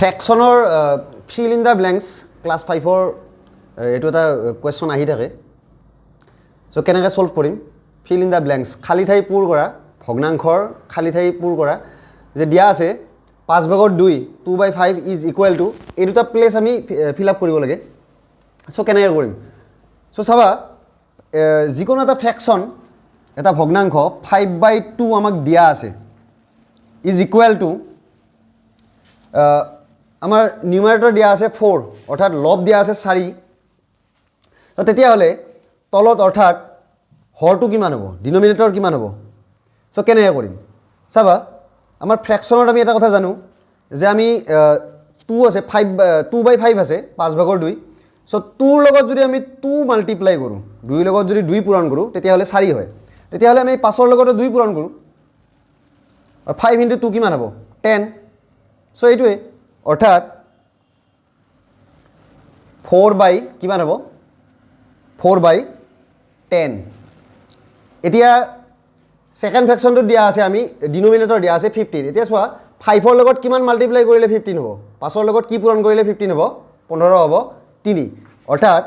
ফ্ৰেকশ্যনৰ fill in the blanks class 5ৰ এইটো এটা কুৱেশ্যন আহি থাকে চ' কেনেকৈ ছল্ভ কৰিম ফিল ইন দ্য ব্লেংকছ খালী ঠাই পূৰ কৰা ভগ্নাংশৰ খালী ঠাই পূৰ কৰা যে দিয়া আছে 5/2 2/5 ইজ ইকুৱেল টু এই দুটা প্লেচ আমি ফিল আপ কৰিব লাগে চ' কেনেকৈ কৰিম চ' চাবা যিকোনো এটা ফ্ৰেকশ্যন এটা ভগ্নাংশ 5/2 আমাক দিয়া আছে ইজ ইকুৱেল টু আমাৰ নিউমাৰেটৰ দিয়া আছে 4 অৰ্থাৎ লব দিয়া আছে 4 তো তেতিয়াহ'লে তলত অৰ্থাৎ হৰটো কিমান হ'ব ডিনমিনেটৰ কিমান হ'ব চ' কেনেকৈ কৰিম চাবা আমাৰ ফ্ৰেকশ্যনত আমি এটা কথা জানো যে আমি 2 আছে 2/5 আছে 5/2 চ' 2ৰ লগত যদি আমি 2 মাল্টিপ্লাই কৰোঁ 2ৰ লগত যদি 2 পূৰণ কৰোঁ তেতিয়াহ'লে 4 হয় তেতিয়াহ'লে আমি 5ৰ লগতো 2 পূৰণ কৰোঁ আৰু 5 × 2 কিমান হ'ব 10 চ' এইটোৱে অৰ্থাৎ 4/, কিমান হ'ব 4/10 এতিয়া ছেকেণ্ড ফ্ৰেকশ্যনটোত দিয়া আছে আমি ডিনমিনেটৰ দিয়া আছে 15 এতিয়া চোৱা 5ৰ লগত কিমান মাল্টিপ্লাই কৰিলে 15 হ'ব 5ৰ লগত কি পূৰণ কৰিলে 15 হ'ব 15 হ'ব 3 অৰ্থাৎ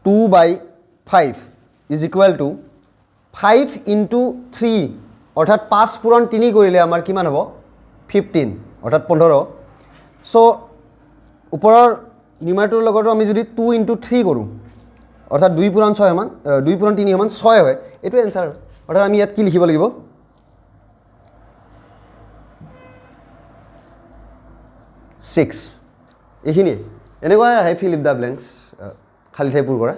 2/5 ইজ ইকুৱেল টু 5 × 3 অৰ্থাৎ 5 পূৰণ 3 কৰিলে আমাৰ কিমান হ'ব 15 অৰ্থাৎ 15 চ' ওপৰৰ নিউমাৰেটৰৰ লগতো আমি যদি 2 × 3 কৰোঁ অৰ্থাৎ 2 পূৰণ 6 সমান 2 পূৰণ 3 সমান 6 হয় এইটো এনচাৰ অৰ্থাৎ আমি ইয়াত কি লিখিব লাগিব 6 এইখিনিয়ে এনেকুৱা আহে ফিল ইন দ্য ব্লেংকছ খালী ঠাই পূৰ কৰা